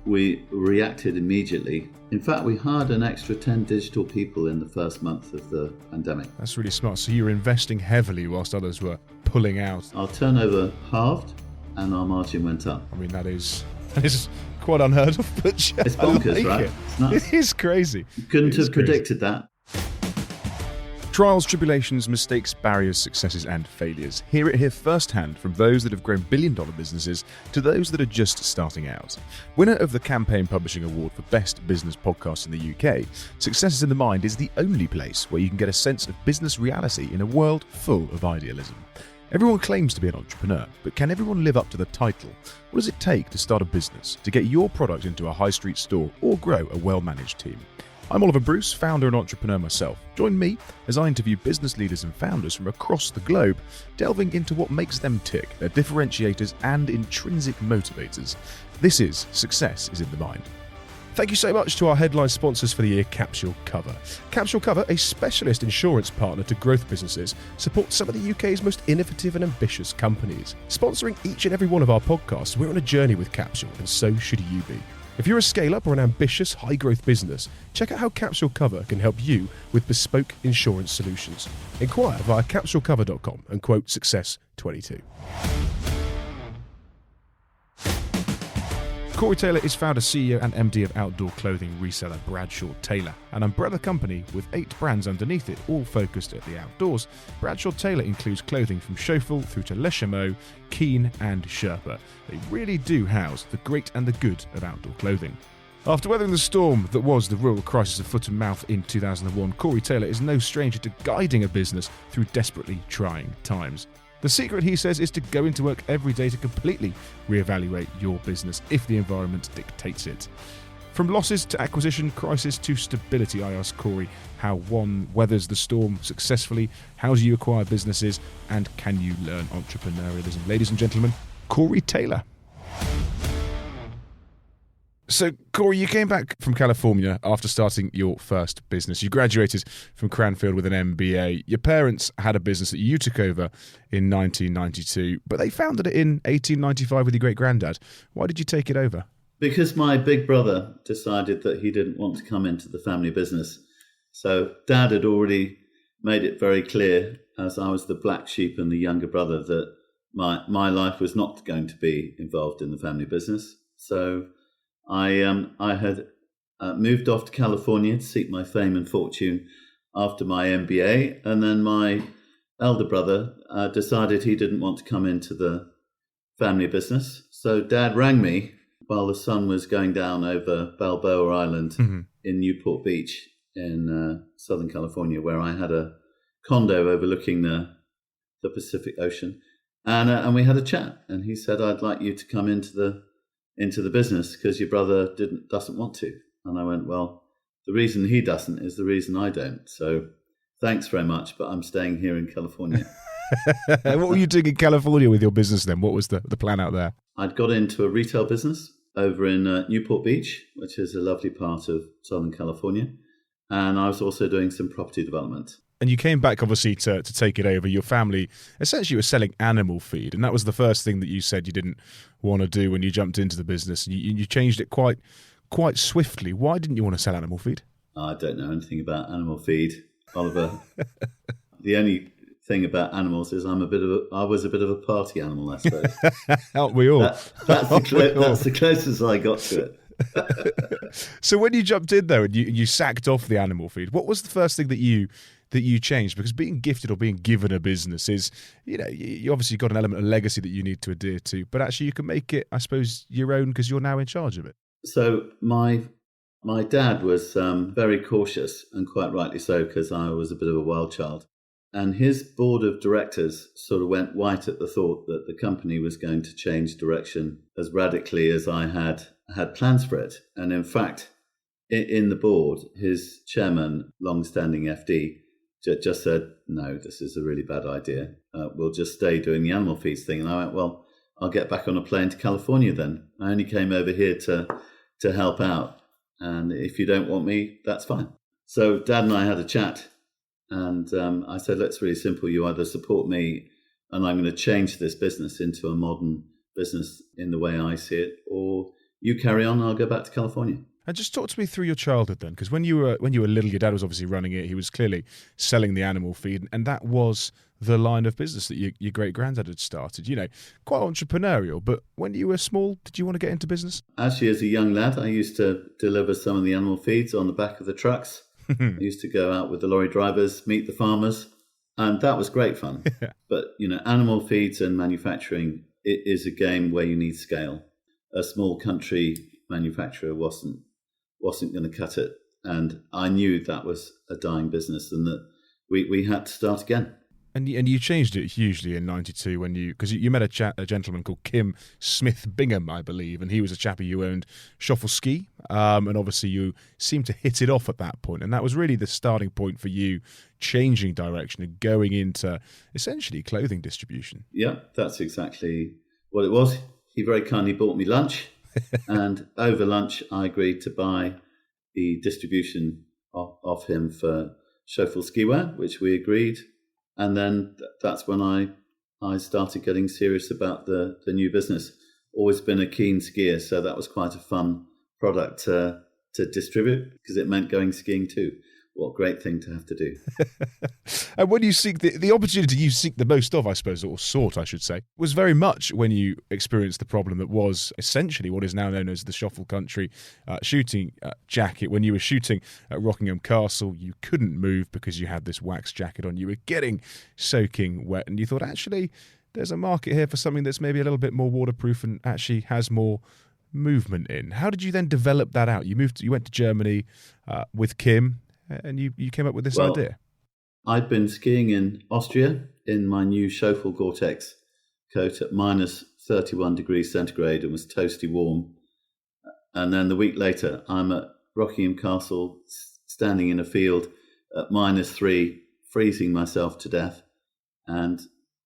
we reacted immediately. In fact, we hired an extra 10 digital people in the first month of the pandemic. That's really smart. So you were investing heavily whilst others were pulling out. Our turnover halved and our margin went up. I mean, that is quite unheard of, but it's bonkers, like right? It's nuts. It is crazy. You couldn't have predicted that. Trials, tribulations, mistakes, barriers, successes and failures. Hear it here firsthand from those that have grown billion-dollar businesses to those that are just starting out. Winner of the Campaign Publishing Award for Best Business Podcast in the UK, Success is in the Mind is the only place where you can get a sense of business reality in a world full of idealism. Everyone claims to be an entrepreneur, but can everyone live up to the title? What does it take to start a business, to get your product into a high street store or grow a well-managed team? I'm Oliver Bruce, founder and entrepreneur myself. Join me as I interview business leaders and founders from across the globe, delving into what makes them tick, their differentiators and intrinsic motivators. This is Success is in the Mind. Thank you so much to our headline sponsors for the year, Capsule Cover. Capsule Cover, a specialist insurance partner to growth businesses, supports some of the UK's most innovative and ambitious companies. Sponsoring each and every one of our podcasts, we're on a journey with Capsule, and so should you be. If you're a scale-up or an ambitious, high-growth business, check out how Capsule Cover can help you with bespoke insurance solutions. Inquire via capsulecover.com and quote Success22. Corry Taylor is founder, CEO and MD of outdoor clothing reseller Bradshaw Taylor, an umbrella company with 8 brands underneath it, all focused at the outdoors. Bradshaw Taylor includes clothing from Shoffel through to Chameu, Keen and Sherpa. They really do house the great and the good of outdoor clothing. After weathering the storm that was the rural crisis of foot and mouth in 2001, Corry Taylor is no stranger to guiding a business through desperately trying times. The secret, he says, is to go into work every day to completely reevaluate your business if the environment dictates it. From losses to acquisition, crisis to stability, I asked Corry how one weathers the storm successfully, how do you acquire businesses, and can you learn entrepreneurialism? Ladies and gentlemen, Corry Taylor. So, Corry, you came back from California after starting your first business. You graduated from Cranfield with an MBA. Your parents had a business that you took over in 1992, but they founded it in 1895 with your great-granddad. Why did you take it over? Because my big brother decided that he didn't want to come into the family business. So Dad had already made it very clear, as I was the black sheep and the younger brother, that my life was not going to be involved in the family business. So I had moved off to California to seek my fame and fortune after my MBA, and then my elder brother decided he didn't want to come into the family business. So Dad rang me while the sun was going down over Balboa Island in Newport Beach in Southern California, where I had a condo overlooking the Pacific Ocean, and we had a chat. And he said, "I'd like you to come into the business because your brother doesn't want to." And I went, "Well, the reason he doesn't is the reason I don't. So thanks very much, but I'm staying here in California." What were you doing in California with your business then? What was the plan out there? I'd got into a retail business over in Newport Beach, which is a lovely part of Southern California. And I was also doing some property development. And you came back, obviously, to take it over. Your family essentially was selling animal feed, and that was the first thing that you said you didn't want to do when you jumped into the business. You changed it quite swiftly. Why didn't you want to sell animal feed? I don't know anything about animal feed, Oliver. The only thing about animals is I was a bit of a party animal, I suppose. Aren't we all? That's the closest I got to it. So when you jumped in there and you sacked off the animal feed, what was the first thing that you changed? Because being gifted or being given a business is, you obviously got an element of legacy that you need to adhere to, but actually you can make it, I suppose, your own because you're now in charge of it. So my dad was very cautious, and quite rightly so, because I was a bit of a wild child. And his board of directors sort of went white at the thought that the company was going to change direction as radically as I had plans for it. And in fact, in the board, his chairman, long-standing FD, just said, "No, this is a really bad idea. We'll just stay doing the animal feeds thing." And I went, "Well, I'll get back on a plane to California then. I only came over here to help out. And if you don't want me, that's fine." So Dad and I had a chat. And I said, "It's really simple. You either support me and I'm going to change this business into a modern business in the way I see it, or you carry on, I'll go back to California. And just talk to me through your childhood then, because when you were little, your dad was obviously running it. He was clearly selling the animal feed, and that was the line of business that your great granddad had started. Quite entrepreneurial. But when you were small, did you want to get into business? Actually, as a young lad, I used to deliver some of the animal feeds on the back of the trucks. I used to go out with the lorry drivers, meet the farmers, and that was great fun. Yeah. But animal feeds and manufacturing, it is a game where you need scale. A small country manufacturer wasn't going to cut it. And I knew that was a dying business and that we had to start again. And you changed it hugely in '92 because you met a gentleman called Kim Smith Bingham, I believe, and he was a chappie who owned Shoffel ski, and obviously you seemed to hit it off at that point, and that was really the starting point for you changing direction and going into essentially clothing distribution. Yeah, that's exactly what it was. He very kindly bought me lunch, and over lunch I agreed to buy the distribution of him for Schoffel skiwear, which we agreed. And then that's when I started getting serious about the new business. Always been a keen skier, so that was quite a fun product to distribute because it meant going skiing too. What a great thing to have to do. And when you seek the opportunity you seek the most of, I suppose, or sought, I should say, was very much when you experienced the problem that was essentially what is now known as the Shoffel Country shooting jacket. When you were shooting at Rockingham Castle, you couldn't move because you had this wax jacket on. You were getting soaking wet, and you thought, actually, there's a market here for something that's maybe a little bit more waterproof and actually has more movement in. How did you then develop that out? You went to Germany with Kim, and you came up with this idea. I'd been skiing in Austria in my new Shoffel Gore-Tex coat at minus 31 degrees centigrade and was toasty warm. And then the week later, I'm at Rockingham Castle, standing in a field at -3, freezing myself to death. And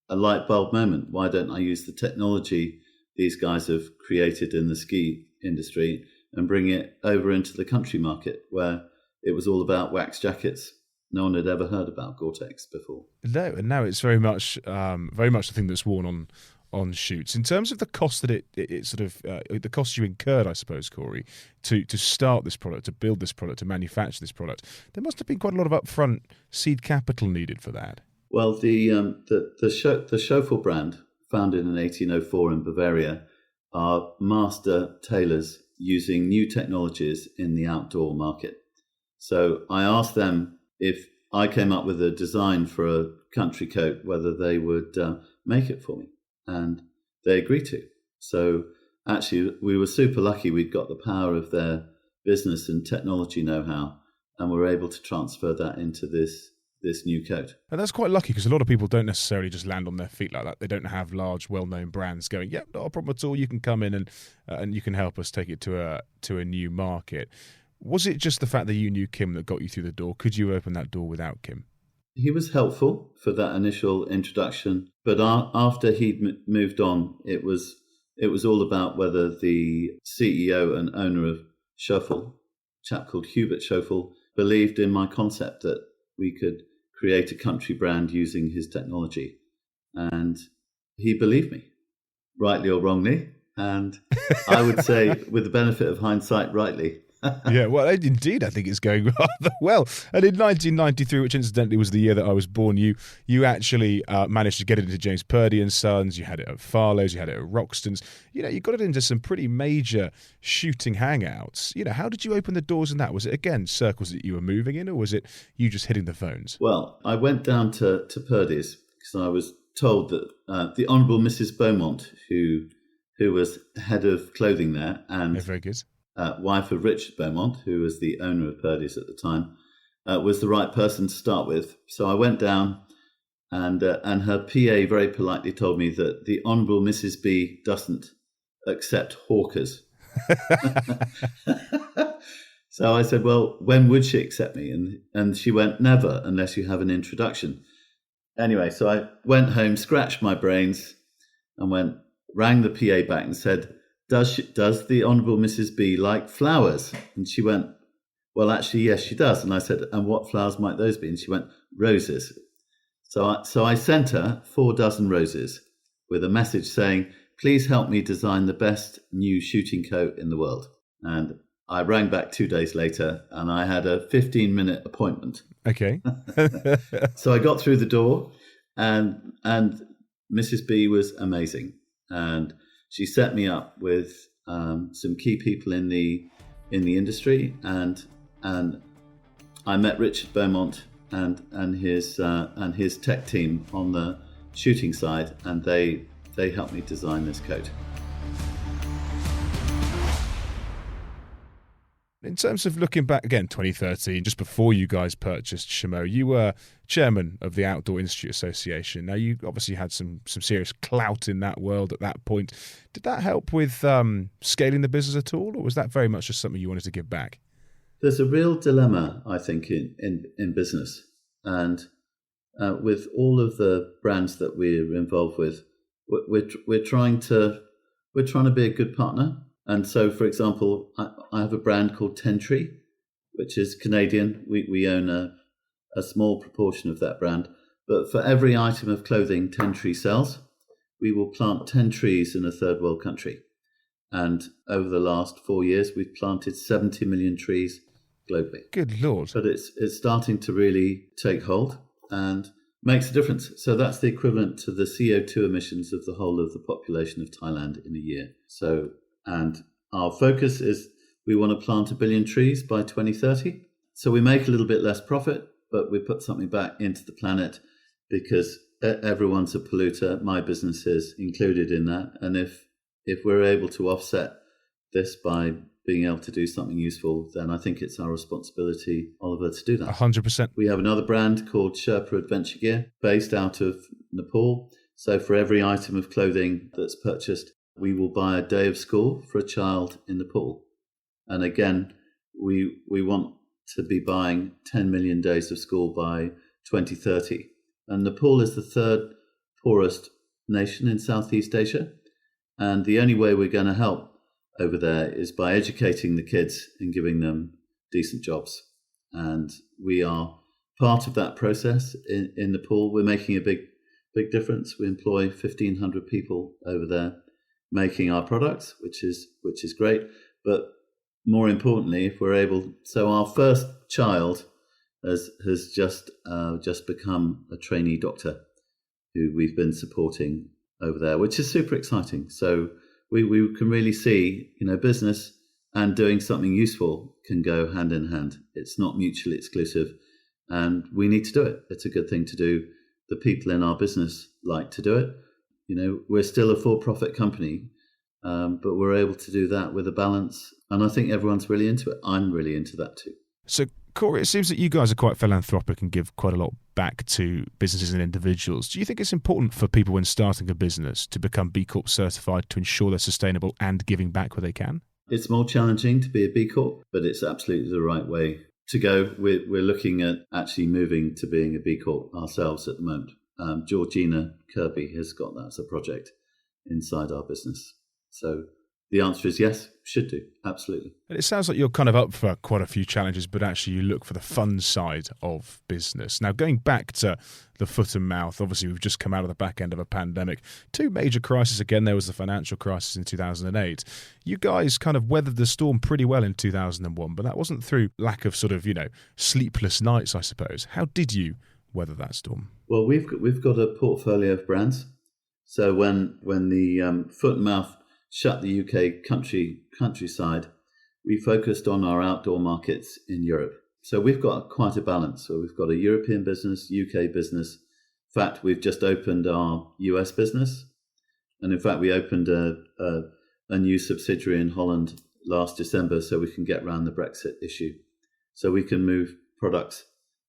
a light bulb moment. Why don't I use the technology these guys have created in the ski industry and bring it over into the country market where it was all about wax jackets. No one had ever heard about Gore-Tex before. No, and now it's very much the thing that's worn on shoots. In terms of the cost that it sort of the cost you incurred, I suppose, Corry, to start this product, to build this product, to manufacture this product, there must have been quite a lot of upfront seed capital needed for that. Well, the Schoffel brand, founded in 1804 in Bavaria, are master tailors using new technologies in the outdoor market. So I asked them if I came up with a design for a country coat, whether they would make it for me. And they agreed to. So actually, we were super lucky we'd got the power of their business and technology know-how, and we're able to transfer that into this new coat. And that's quite lucky because a lot of people don't necessarily just land on their feet like that. They don't have large, well-known brands going, yep, not a problem at all. You can come in and you can help us take it to a new market. Was it just the fact that you knew Kim that got you through the door? Could you open that door without Kim? He was helpful for that initial introduction, but after he'd moved on, it was all about whether the CEO and owner of Shoffel, a chap called Hubert Schoffel, believed in my concept that we could create a country brand using his technology. And he believed me, rightly or wrongly. And I would say, with the benefit of hindsight, rightly. Yeah, well, indeed, I think it's going rather well. And in 1993, which incidentally was the year that I was born, you actually managed to get it into James Purdy and Sons. You had it at Farlow's, you had it at Roxton's. You got it into some pretty major shooting hangouts. How did you open the doors in that? Was it, again, circles that you were moving in, or was it you just hitting the phones? Well, I went down to Purdy's because I was told that the Honourable Mrs. Beaumont, who was head of clothing there, and very good. Wife of Richard Beaumont, who was the owner of Purdy's at the time, was the right person to start with. So I went down, and her PA very politely told me that the Honourable Mrs. B doesn't accept hawkers. So I said, well, when would she accept me? And she went, never, unless you have an introduction. Anyway, so I went home, scratched my brains, and rang the PA back and said, Does the Honourable Mrs. B like flowers? And she went, well, actually, yes, she does. And I said, and what flowers might those be? And she went, roses. So I sent her 4 dozen roses with a message saying, please help me design the best new shooting coat in the world. And I rang back 2 days later and I had a 15-minute appointment. Okay. So I got through the door and Mrs. B was amazing. And she set me up with some key people in the industry, and I met Richard Beaumont and his tech team on the shooting side, and they helped me design this coat. In terms of looking back again, 2013, just before you guys purchased Chameu, you were chairman of the Outdoor Institute Association. Now, you obviously had some serious clout in that world at that point. Did that help with scaling the business at all, or was that very much just something you wanted to give back? There's a real dilemma, I think, in business, and with all of the brands that we're involved with, we're trying to be a good partner. And so, for example, I have a brand called Tentree, which is Canadian. We own a small proportion of that brand. But for every item of clothing Tentree sells, we will plant 10 trees in a third world country. And over the last 4 years, we've planted 70 million trees globally. Good Lord. But it's starting to really take hold and makes a difference. So that's the equivalent to the CO2 emissions of the whole of the population of Thailand in a year. And our focus is we want to plant 1 billion trees by 2030. So we make a little bit less profit, but we put something back into the planet because everyone's a polluter. My business is included in that. And if we're able to offset this by being able to do something useful, then I think it's our responsibility, Oliver, to do that. 100%. We have another brand called Sherpa Adventure Gear based out of Nepal. So for every item of clothing that's purchased, we will buy a day of school for a child in Nepal. And again, we want to be buying 10 million days of school by 2030. And Nepal is the third poorest nation in Southeast Asia. And the only way we're going to help over there is by educating the kids and giving them decent jobs. And we are part of that process in Nepal. We're making a big difference. We employ 1,500 people over there making our products, which is great. But more importantly, if we're able, so our first child has just become a trainee doctor who we've been supporting over there, which is super exciting. So we can really see, business and doing something useful can go hand in hand. It's not mutually exclusive, and we need to do it. It's a good thing to do. The people in our business like to do it. We're still a for-profit company, but we're able to do that with a balance. And I think everyone's really into it. I'm really into that too. So, Corry, it seems that you guys are quite philanthropic and give quite a lot back to businesses and individuals. Do you think it's important for people when starting a business to become B Corp certified to ensure they're sustainable and giving back where they can? It's more challenging to be a B Corp, but it's absolutely the right way to go. We're looking at actually moving to being a B Corp ourselves at the moment. Georgina Kirby has got that as a project inside our business. So the answer is yes, should do, absolutely. And it sounds like you're kind of up for quite a few challenges, but actually you look for the fun side of business. Now, going back to the foot and mouth, obviously we've just come out of the back end of a pandemic. Two major crises again. There was the financial crisis in 2008. You guys kind of weathered the storm pretty well in 2001, but that wasn't through lack of sleepless nights, I suppose. How did you weather that storm? Well, we've got a portfolio of brands. So when the foot and mouth shut the UK countryside, we focused on our outdoor markets in Europe. So we've got quite a balance. So we've got a European business, UK business. In fact, we've just opened our US business. And in fact, we opened a new subsidiary in Holland last December so we can get around the Brexit issue. So we can move products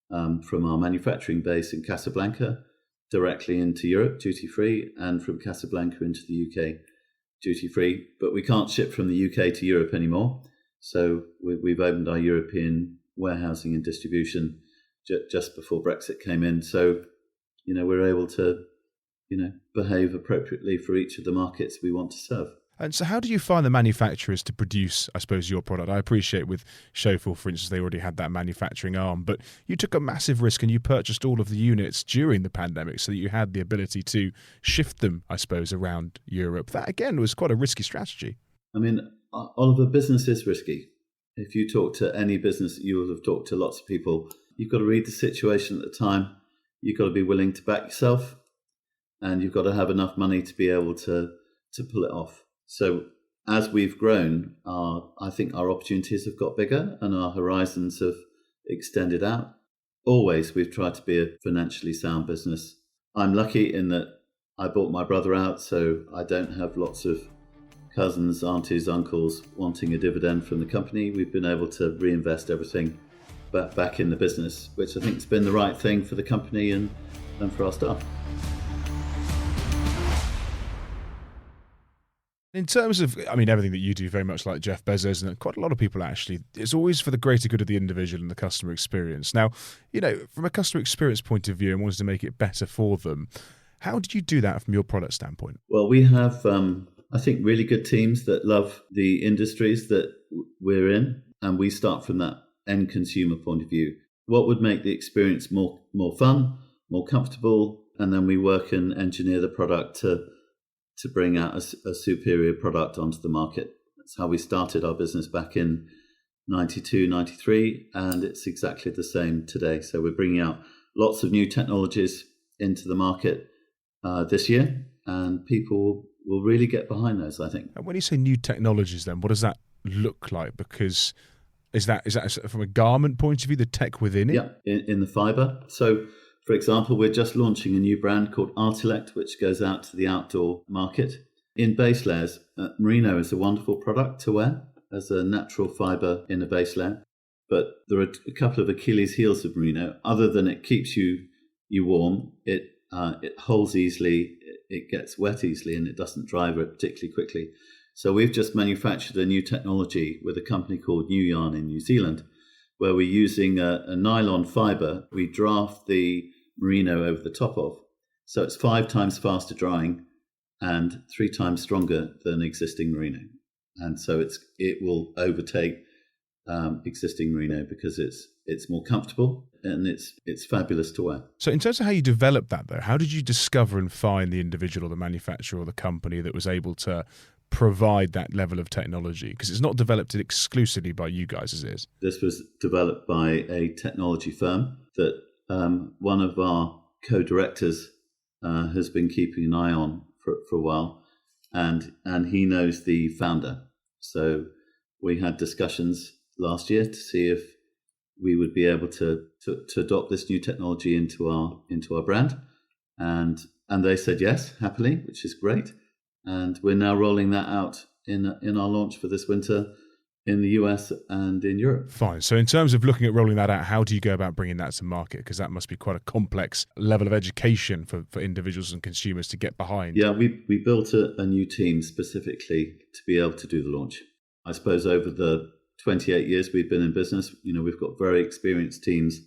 from our manufacturing base in Casablanca directly into Europe, duty-free, and from Casablanca into the UK, duty-free. But we can't ship from the UK to Europe anymore. So we've opened our European warehousing and distribution just before Brexit came in. So, we're able to, behave appropriately for each of the markets we want to serve. And so how do you find the manufacturers to produce, I suppose, your product? I appreciate with Shoffel, for instance, they already had that manufacturing arm, but you took a massive risk and you purchased all of the units during the pandemic so that you had the ability to shift them, I suppose, around Europe. That, again, was quite a risky strategy. I mean, Oliver, business is risky. If you talk to any business, you will have talked to lots of people. You've got to read the situation at the time. You've got to be willing to back yourself, and you've got to have enough money to be able to pull it off. So as we've grown, I think our opportunities have got bigger and our horizons have extended out. Always we've tried to be a financially sound business. I'm lucky in that I bought my brother out, so I don't have lots of cousins, aunties, uncles wanting a dividend from the company. We've been able to reinvest everything back in the business, which I think has been the right thing for the company and for our staff. In terms of, I mean, everything that you do, very much like Jeff Bezos and quite a lot of people actually, it's always for the greater good of the individual and the customer experience. Now, you know, from a customer experience point of view and wanting to make it better for them, how did you do that from your product standpoint? Well, we have, I think, really good teams that love the industries that we're in, and we start from that end consumer point of view. What would make the experience more fun, more comfortable, and then we work and engineer the product to bring out a superior product onto the market. That's how we started our business back in 92, 93, and it's exactly the same today. So we're bringing out lots of new technologies into the market this year, and people will really get behind those, I think. And when you say new technologies then, what does that look like? Because is that from a garment point of view, the tech within it? Yeah, in the fibre. So, for example, we're just launching a new brand called Artilect, which goes out to the outdoor market. In base layers, merino is a wonderful product to wear as a natural fibre in a base layer. But there are a couple of Achilles heels of merino. Other than it keeps you warm, it holds easily, it gets wet easily, and it doesn't dry particularly quickly. So we've just manufactured a new technology with a company called New Yarn in New Zealand, where we're using a nylon fibre we draft the merino over the top of. So it's 5 times faster drying and 3 times stronger than existing merino. And so it will overtake existing merino because it's more comfortable and it's fabulous to wear. So in terms of how you develop that though, how did you discover and find the individual or the manufacturer or the company that was able to provide that level of technology? Because it's not developed exclusively by you guys as it is. This was developed by a technology firm that one of our co-directors has been keeping an eye on for a while, and he knows the founder. So we had discussions last year to see if we would be able to adopt this new technology into our brand, and they said yes, happily, which is great. And we're now rolling that out in our launch for this winter in the US and in Europe. Fine. So in terms of looking at rolling that out, how do you go about bringing that to market? Because that must be quite a complex level of education for individuals and consumers to get behind. Yeah, we built a new team specifically to be able to do the launch. I suppose over the 28 years we've been in business, we've got very experienced teams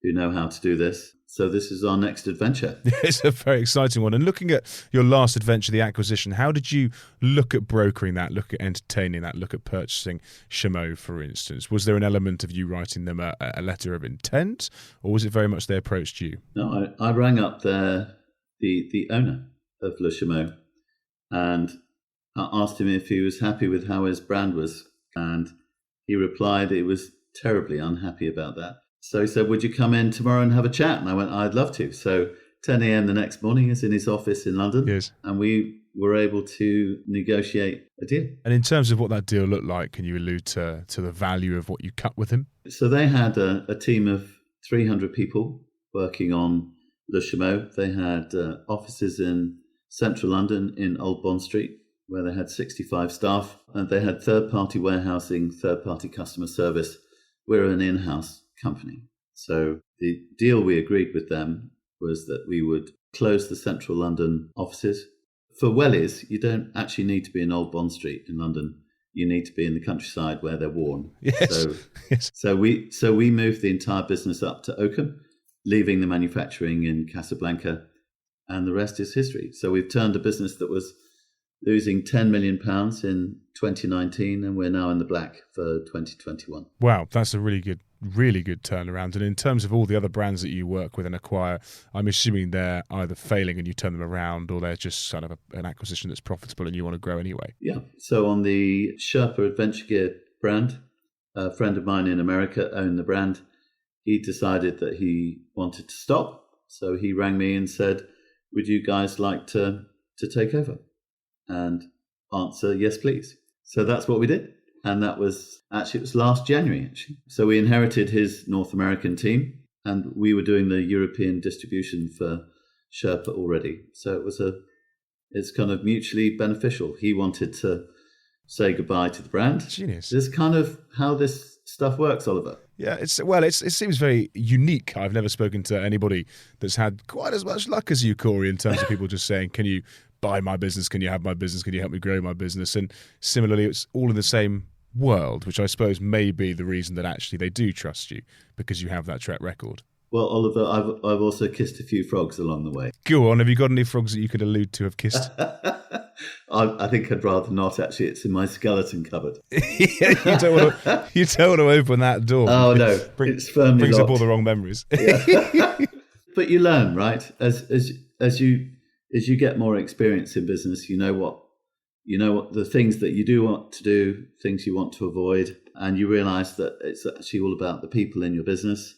who know how to do this. So this is our next adventure. It's a very exciting one. And looking at your last adventure, the acquisition, how did you look at brokering that, look at entertaining that, look at purchasing Chameu, for instance? Was there an element of you writing them a letter of intent, or was it very much they approached you? No, I rang up the owner of Le Chameu and I asked him if he was happy with how his brand was. And he replied he was terribly unhappy about that. So he said, would you come in tomorrow and have a chat? And I went, I'd love to. So 10 a.m. the next morning, is in his office in London. Yes. And we were able to negotiate a deal. And in terms of what that deal looked like, can you allude to the value of what you cut with him? So they had a team of 300 people working on Le Chameu. They had offices in central London in Old Bond Street, where they had 65 staff. And they had third-party warehousing, third-party customer service. We're an in-house company. So the deal we agreed with them was that we would close the central London offices. For wellies, you don't actually need to be in Old Bond Street in London. You need to be in the countryside where they're worn. Yes. So we moved the entire business up to Oakham, leaving the manufacturing in Casablanca, and the rest is history. So we've turned a business that was losing £10 million in 2019, and we're now in the black for 2021. Wow, that's a really good turnaround. And in terms of all the other brands that you work with and acquire, I'm assuming they're either failing and you turn them around, or they're just kind of an acquisition that's profitable and you want to grow anyway. Yeah. So on the Sherpa adventure gear brand, a friend of mine in America owned the brand. He decided that he wanted to stop. So he rang me and said, would you guys like to take over? And answer, yes, please. So that's what we did. And that was it was last January, actually. So we inherited his North American team, and we were doing the European distribution for Sherpa already. So it's kind of mutually beneficial. He wanted to say goodbye to the brand. Genius. This is kind of how this stuff works, Oliver. Yeah, it seems very unique. I've never spoken to anybody that's had quite as much luck as you, Corry, in terms of people just saying, can you buy my business? Can you have my business? Can you help me grow my business? And similarly, it's all in the same world, which I suppose may be the reason that actually they do trust you, because you have that track record. Well, Oliver, I've also kissed a few frogs along the way. Go on, have you got any frogs that you could allude to have kissed? I think I'd rather not, actually. It's in my skeleton cupboard. Yeah, you don't want to open that door. Oh, no, it's firmly brings locked. Up all the wrong memories. Yeah. But you learn, right? As you get more experience in business, you know what the things that you do want to do, things you want to avoid, and you realize that it's actually all about the people in your business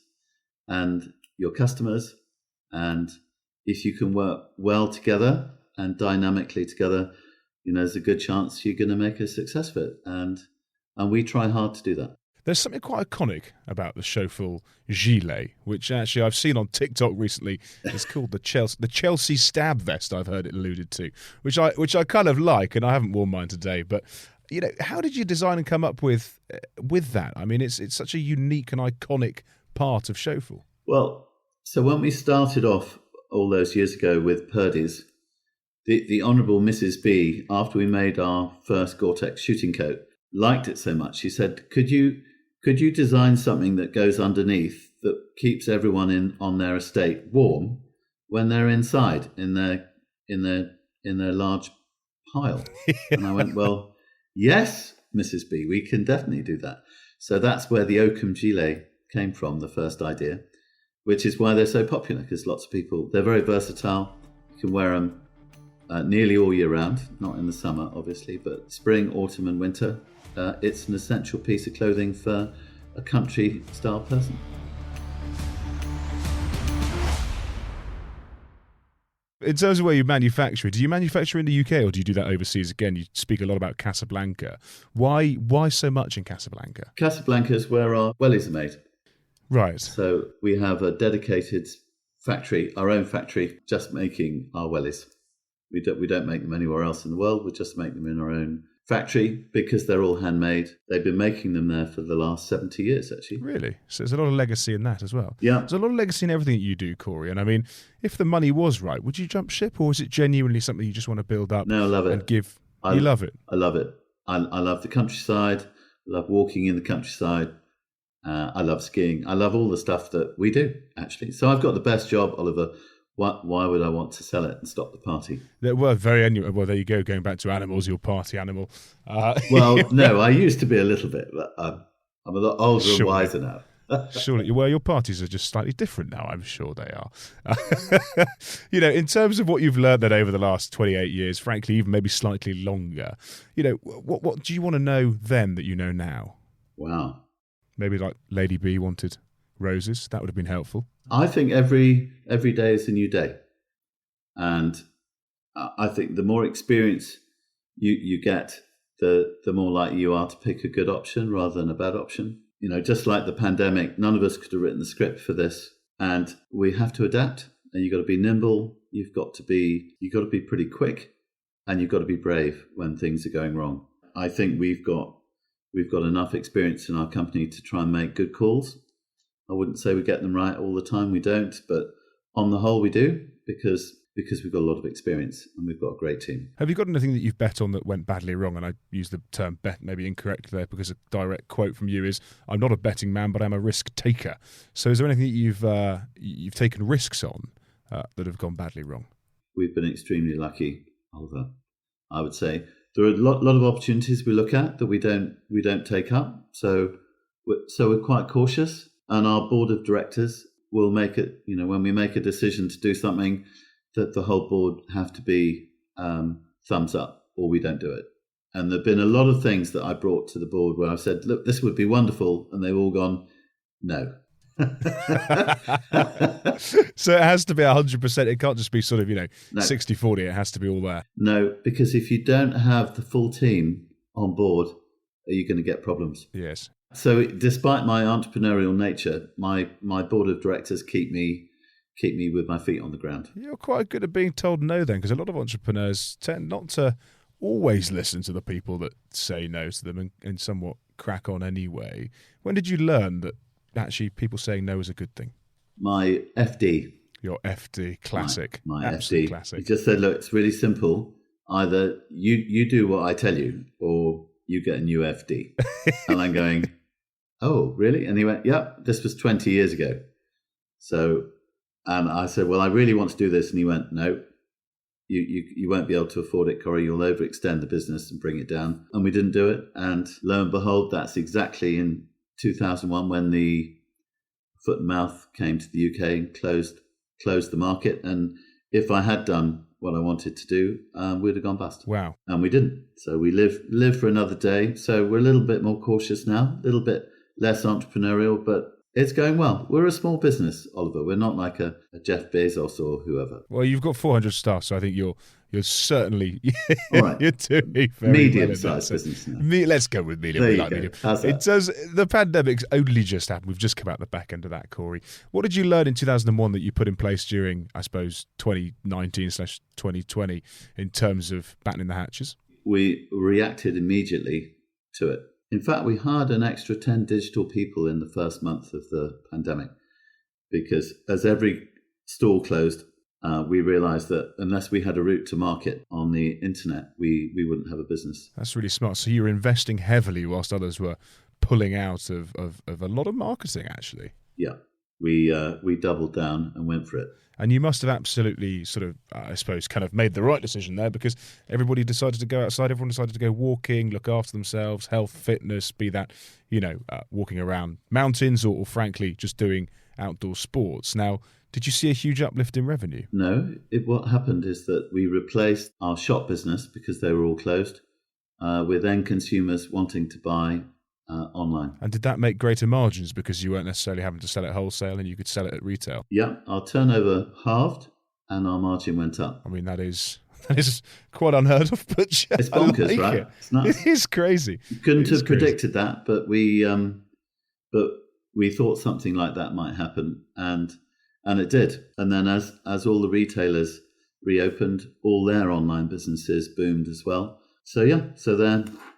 and your customers. And if you can work well together and dynamically together, there's a good chance you're going to make a success of it. And we try hard to do that. There's something quite iconic about the Schoffel gilet, which actually I've seen on TikTok recently. It's called the Chelsea stab vest. I've heard it alluded to, which I kind of like, and I haven't worn mine today. But how did you design and come up with that? I mean, it's such a unique and iconic part of Schoffel. Well, so when we started off all those years ago with Purdy's, the Honourable Mrs. B, after we made our first Gore-Tex shooting coat, liked it so much. She said, could you design something that goes underneath that keeps everyone on their estate warm when they're inside in their large pile? And I went, well, yes, Mrs. B, we can definitely do that. So that's where the Oakham gilet came from, the first idea, which is why they're so popular, because lots of people, they're very versatile. You can wear them nearly all year round, not in the summer, obviously, but spring, autumn and winter. It's an essential piece of clothing for a country-style person. In terms of where you manufacture, do you manufacture in the UK or do you do that overseas? Again, you speak a lot about Casablanca. Why so much in Casablanca? Casablanca is where our wellies are made. Right. So we have a dedicated factory, our own factory, just making our wellies. We don't make them anywhere else in the world. We just make them in our own factory because they're all handmade. They've been making them there for the last 70 years, actually. Really? So there's a lot of legacy in that as well. Yeah. There's a lot of legacy in everything that you do, Corry. And I mean, if the money was right, would you jump ship, or is it genuinely something you just want to build up? No, I love it. And give. You love it? I love it. I love the countryside. I love walking in the countryside. I love skiing. I love all the stuff that we do, actually. So I've got the best job, Oliver. Why would I want to sell it and stop the party? Well, there you go. Going back to animals, your party animal. Well, no, I used to be a little bit, but I'm a lot older and wiser now. Surely, well, your parties are just slightly different now. I'm sure they are. In terms of what you've learned then over the last 28 years, frankly, even maybe slightly longer. What do you want to know then that you know now? Wow. Maybe like Lady B wanted roses. That would have been helpful. I think every day is a new day. And I think the more experience you get, the more likely you are to pick a good option rather than a bad option. Just like the pandemic, none of us could have written the script for this. And we have to adapt. And you've got to be nimble. You've got to be pretty quick. And you've got to be brave when things are going wrong. I think we've got enough experience in our company to try and make good calls. I wouldn't say we get them right all the time. We don't, but on the whole, we do because we've got a lot of experience and we've got a great team. Have you got anything that you've bet on that went badly wrong? And I use the term bet maybe incorrectly there because a direct quote from you is, "I'm not a betting man, but I'm a risk taker." So, is there anything that you've taken risks on that have gone badly wrong? We've been extremely lucky, Oliver. I would say. There are a lot of opportunities we look at that we don't take up. So we're quite cautious, and our board of directors will make it, when we make a decision to do something, that the whole board have to be thumbs up, or we don't do it. And there have been a lot of things that I brought to the board where I've said, look, this would be wonderful, and they've all gone, no. So it has to be 100%. It can't just be sort of, 60-40. It has to be all there. No, because if you don't have the full team on board, are you going to get problems? Yes. So despite my entrepreneurial nature, my board of directors keep me with my feet on the ground. You're quite good at being told no then, because a lot of entrepreneurs tend not to always listen to the people that say no to them and somewhat crack on anyway. When did you learn that actually people saying no is a good thing? My FD. Your FD, classic. My Absolute FD. Classic. He just said, look, it's really simple. Either you do what I tell you, or you get a new FD. And I'm going, oh, really? And he went, yep, this was 20 years ago. So, and I said, well, I really want to do this. And he went, no, you won't be able to afford it, Corry. You'll overextend the business and bring it down. And we didn't do it. And lo and behold, that's exactly in 2001 when the foot and mouth came to the UK and closed the market. And if I had done what I wanted to do, we'd have gone bust. Wow. And we didn't. So we live for another day. So we're a little bit more cautious now, a little bit less entrepreneurial, but it's going well. We're a small business, Oliver. We're not like a Jeff Bezos or whoever. Well, you've got 400 staff, so I think you're certainly all right. You're doing very medium-sized business now. Let's go with medium. There We you like go. medium. How's that? It does. The pandemic's only just happened. We've just come out the back end of that, Corry. What did you learn in 2001 that you put in place during, I suppose, 2019/2020 in terms of battening the hatches? We reacted immediately to it. In fact, we hired an extra 10 digital people in the first month of the pandemic because as every store closed, we realized that unless we had a route to market on the internet, we wouldn't have a business. That's really smart. So you were investing heavily whilst others were pulling out of a lot of marketing, actually. Yeah, we doubled down and went for it. And you must have absolutely sort of, I suppose, kind of made the right decision there because everybody decided to go outside. Everyone decided to go walking, look after themselves, health, fitness, be that, walking around mountains or frankly, just doing outdoor sports. Now, did you see a huge uplift in revenue? No. What happened is that we replaced our shop business because they were all closed with end consumers wanting to buy online. And did that make greater margins because you weren't necessarily having to sell it wholesale and you could sell it at retail? Yeah, our turnover halved and our margin went up. I mean, that is quite unheard of, but it's bonkers, like right? It. It's nuts. It is crazy. You couldn't have predicted that, but we thought something like that might happen, and it did. And then as all the retailers reopened, all their online businesses boomed as well. So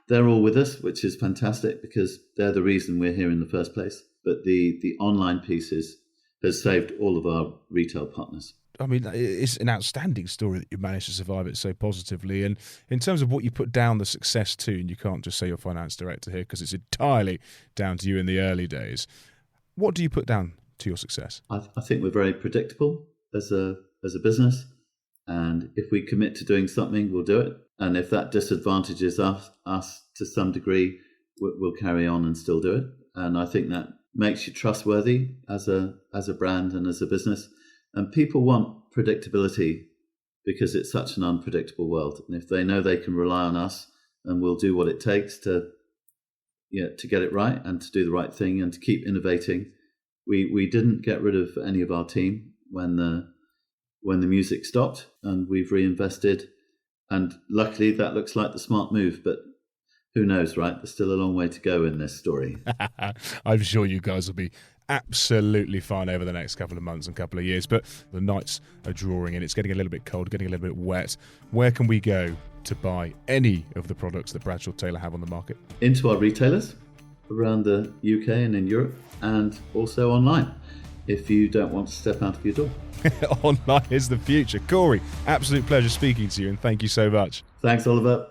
they're all with us, which is fantastic because they're the reason we're here in the first place. But the online pieces has saved all of our retail partners. I mean, it's an outstanding story that you managed to survive it so positively. And in terms of what you put down the success to, and you can't just say you're finance director here because it's entirely down to you in the early days. What do you put down to your success? I think we're very predictable as a business. And if we commit to doing something, we'll do it. And if that disadvantages us to some degree, we'll carry on and still do it. And I think that makes you trustworthy as a brand and as a business. And people want predictability because it's such an unpredictable world. And if they know they can rely on us and we'll do what it takes to get it right and to do the right thing and to keep innovating. We didn't get rid of any of our team when the music stopped, and we've reinvested. And luckily, that looks like the smart move, but who knows, right? There's still a long way to go in this story. I'm sure you guys will be absolutely fine over the next couple of months and couple of years, but the nights are drawing in. It's getting a little bit cold, getting a little bit wet. Where can we go to buy any of the products that Bradshaw Taylor have on the market? Into our retailers around the UK and in Europe, and also online if you don't want to step out of your door. Online is the future. Corry, absolute pleasure speaking to you, and thank you so much. Thanks, Oliver.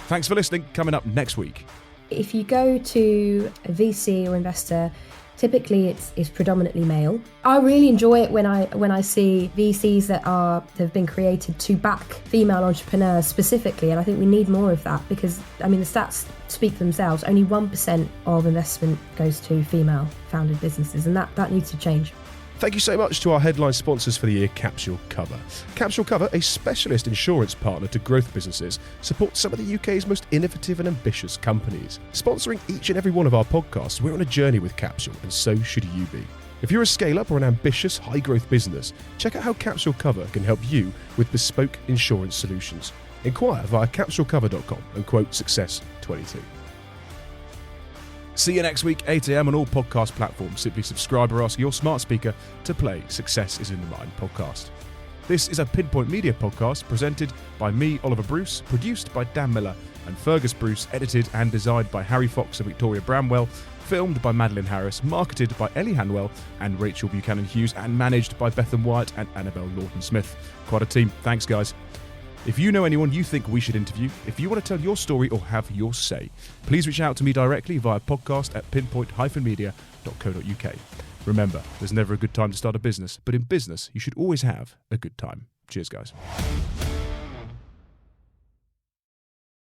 Thanks for listening. Coming up next week. If you go to a VC or investor Typically, it's predominantly male. I really enjoy it when I see VCs that have been created to back female entrepreneurs specifically, and I think we need more of that because, I mean, the stats speak for themselves. Only 1% of investment goes to female-founded businesses, and that needs to change. Thank you so much to our headline sponsors for the year, Capsule Cover. Capsule Cover, a specialist insurance partner to growth businesses, supports some of the UK's most innovative and ambitious companies. Sponsoring each and every one of our podcasts, we're on a journey with Capsule, and so should you be. If you're a scale-up or an ambitious, high-growth business, check out how Capsule Cover can help you with bespoke insurance solutions. Inquire via capsulecover.com and quote Success22. See you next week, 8 a.m. on all podcast platforms. Simply subscribe or ask your smart speaker to play Success is in the Mind podcast. This is a Pinpoint Media podcast presented by me, Oliver Bruce, produced by Dan Miller and Fergus Bruce, edited and designed by Harry Fox and Victoria Bramwell, filmed by Madeline Harris, marketed by Ellie Hanwell and Rachel Buchanan Hughes, and managed by Bethan Wyatt and Annabelle Lawton-Smith. Quite a team. Thanks, guys. If you know anyone you think we should interview, if you want to tell your story or have your say, please reach out to me directly via podcast@pinpoint-media.co.uk. Remember, there's never a good time to start a business, but in business, you should always have a good time. Cheers, guys.